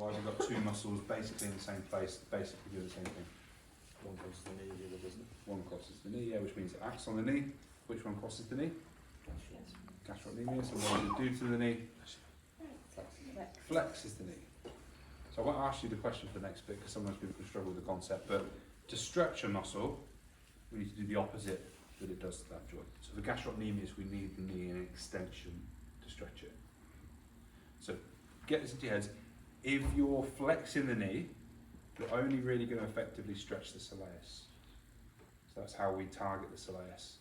Otherwise we've got two muscles basically in the same place, basically do the same thing. One crosses the knee, the other doesn't. One crosses the knee, yeah, which means it acts on the knee. Which one crosses the knee? Gastrocnemius. And what does it do to the knee? Flexes the knee. So I won't ask you the question for the next bit because sometimes people can struggle with the concept, but to stretch a muscle, we need to do the opposite that it does to that joint. So for gastrocnemius, we need the knee in extension to stretch it. So get this into your heads. If you're flexing the knee, you're only really going to effectively stretch the soleus. So that's how we target the soleus.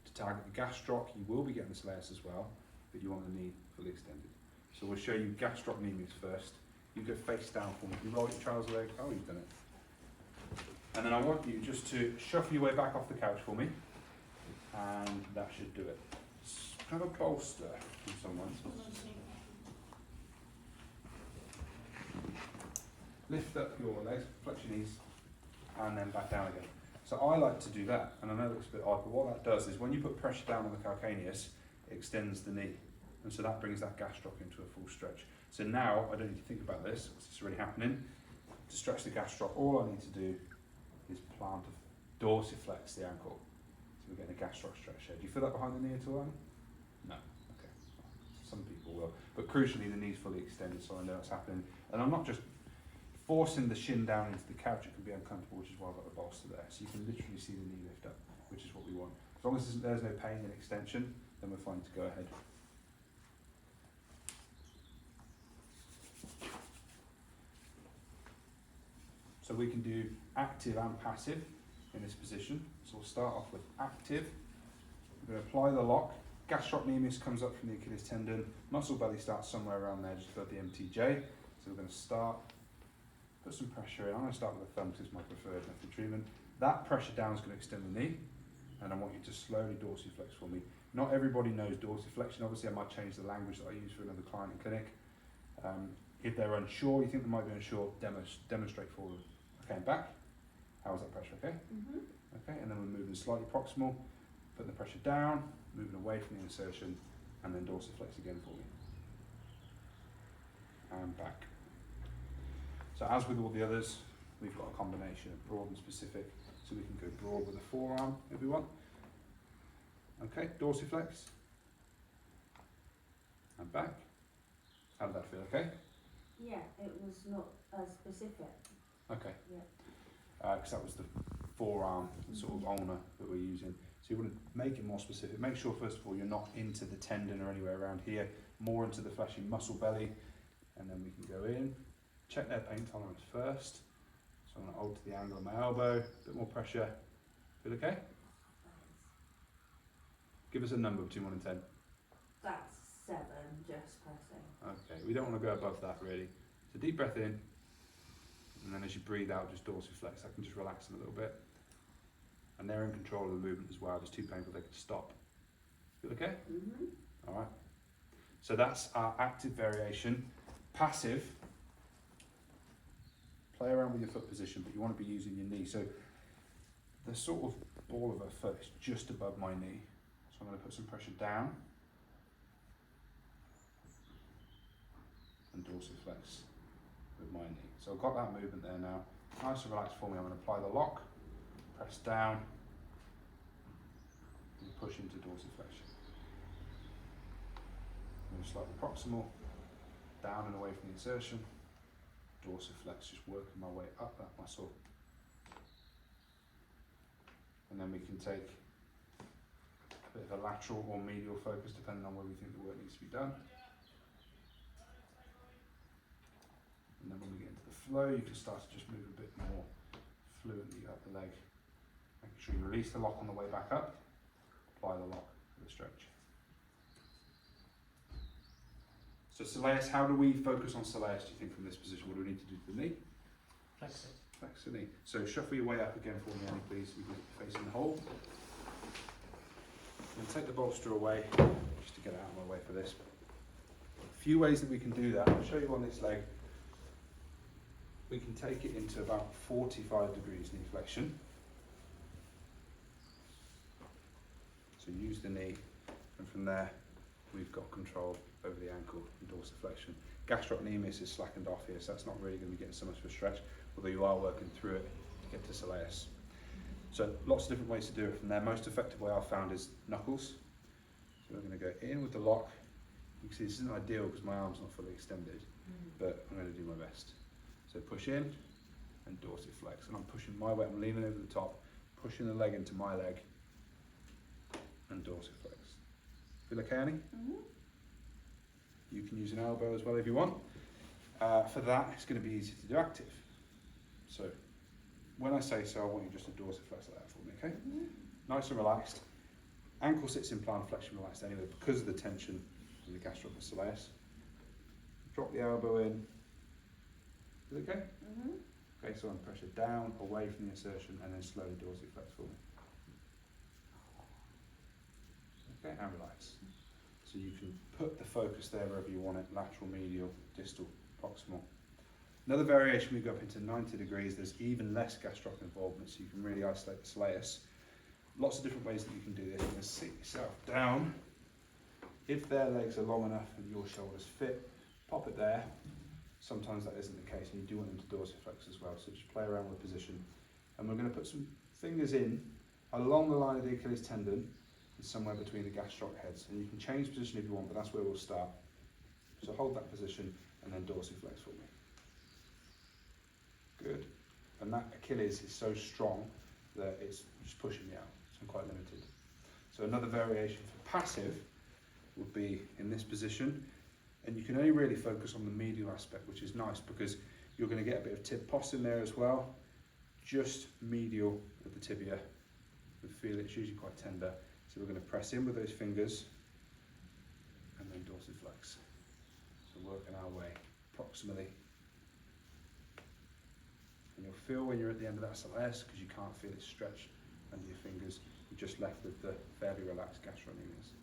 To target the gastroc, you will be getting the soleus as well, but you want the knee fully extended. So we'll show you gastrocnemius first. You go face down for me. You roll your trouser leg. Oh, you've done it. And then I want you just to shuffle your way back off the couch for me. And that should do it. Have a bolster from someone. Lift up your legs, flex your knees, and then back down again. So I like to do that, and I know it looks a bit odd, but what that does is when you put pressure down on the calcaneus, it extends the knee. And so that brings that gastroc into a full stretch. So now I don't need to think about this, because it's already happening. To stretch the gastroc, all I need to do is plant a dorsiflex the ankle. So we're getting a gastroc stretch here. Do you feel that behind the knee at all, Annie? No. Okay. Some people will. But crucially, the knee's fully extended, so I know it's happening. And I'm not just forcing the shin down into the couch, it can be uncomfortable, which is why I've got the bolster there. So you can literally see the knee lift up, which is what we want. As long as there's no pain in extension, then we're fine to go ahead. So we can do active and passive in this position. So we'll start off with active. We're going to apply the lock. Gastrocnemius comes up from the Achilles tendon. Muscle belly starts somewhere around there, just above the MTJ. So we're going to start, put some pressure in. I'm going to start with the thumb because it's my preferred method of treatment. That pressure down is going to extend the knee. And I want you to slowly dorsiflex for me. Not everybody knows dorsiflexion. Obviously I might change the language that I use for another client in clinic. If they're unsure, you think they might be unsure, demonstrate for them. Okay, and back. How is that pressure, okay? Mm-hmm. Okay, and then we're moving slightly proximal, putting the pressure down, moving away from the insertion, and then dorsiflex again for me. And back. So as with all the others, we've got a combination of broad and specific, so we can go broad with the forearm if we want. Okay, dorsiflex. And back. How did that feel, okay? Yeah, it was not as specific. Okay. Yeah. Because that was the forearm sort of ulna that we're using. So you want to make it more specific. Make sure first of all you're not into the tendon or anywhere around here, more into the fleshy muscle belly, and then we can go in. Check their pain tolerance first. So I'm going to alter the angle of my elbow, a bit more pressure. Feel okay? Give us a number between 1 and 10. That's 7, just pressing. Okay, we don't want to go above that really. So deep breath in, and then as you breathe out, just dorsiflex. I can just relax them a little bit. And they're in control of the movement as well. If it's too painful, they can stop. Feel okay? Mm-hmm. All right. So that's our active variation. Passive, play around with your foot position, but you want to be using your knee. So the sort of ball of her foot is just above my knee. So I'm going to put some pressure down and dorsiflex with my knee. So I've got that movement there now. Nice and relaxed for me. I'm going to apply the lock, press down, and push into dorsiflexion. Move slightly proximal, down and away from the insertion. Dorsiflex, just working my way up that muscle. And then we can take a bit of a lateral or medial focus depending on where we think the work needs to be done. And then when we get into the flow, you can start to just move a bit more fluently up the leg. Making sure you release the lock on the way back up, apply the lock for the stretch. So Soleus, how do we focus on Soleus, do you think, from this position? What do we need to do to the knee? Flex it. Flex the knee. So shuffle your way up again for me, Annie, please. You can facing the hole. And take the bolster away, just to get it out of my way for this. A few ways that we can do that. I'll show you on this leg. We can take it into about 45 degrees knee flexion. So use the knee, and from there we've got control over the ankle and dorsiflexion. Gastrocnemius is slackened off here, so that's not really going to be getting so much of a stretch, although you are working through it to get to Soleus. So lots of different ways to do it from there. Most effective way I've found is knuckles. So we're going to go in with the lock. You can see this isn't ideal because my arm's not fully extended, but I'm going to do my best. So push in and dorsiflex, and I'm pushing my weight, I'm leaning over the top, pushing the leg into my leg and dorsiflex. Feel okay, Annie? You can use an elbow as well if you want. For that, it's going to be easy to do active. So when I say so, I want you just to dorsiflex like that for me, okay? Nice and relaxed. Ankle sits in plantar flexion relaxed anyway because of the tension in the gastrocnemius soleus. Drop the elbow in. Is it okay? Okay, so I'm pressure down, away from the insertion, and then slowly dorsiflex for me. Okay, and relax. So you can put the focus there wherever you want it, lateral, medial, distal, proximal. Another variation, we go up into 90 degrees, there's even less gastroc involvement, so you can really isolate the soleus. Lots of different ways that you can do this. You're going to sit yourself down. If their legs are long enough and your shoulders fit, pop it there. Sometimes that isn't the case, and you do want them to dorsiflex as well, so just play around with position. And we're going to put some fingers in along the line of the Achilles tendon and somewhere between the gastroc heads. And you can change position if you want, but that's where we'll start. So hold that position and then dorsiflex for me. Good. And that Achilles is so strong that it's just pushing me out, so I'm quite limited. So another variation for passive would be in this position, and you can only really focus on the medial aspect, which is nice because you're going to get a bit of tib pos in there as well, just medial of the tibia. You feel it's usually quite tender, so we're going to press in with those fingers and then dorsiflex. So working our way proximally. And you'll feel when you're at the end of that soleus, because you can't feel it stretch under your fingers, you're just left with the fairly relaxed gastrocnemius.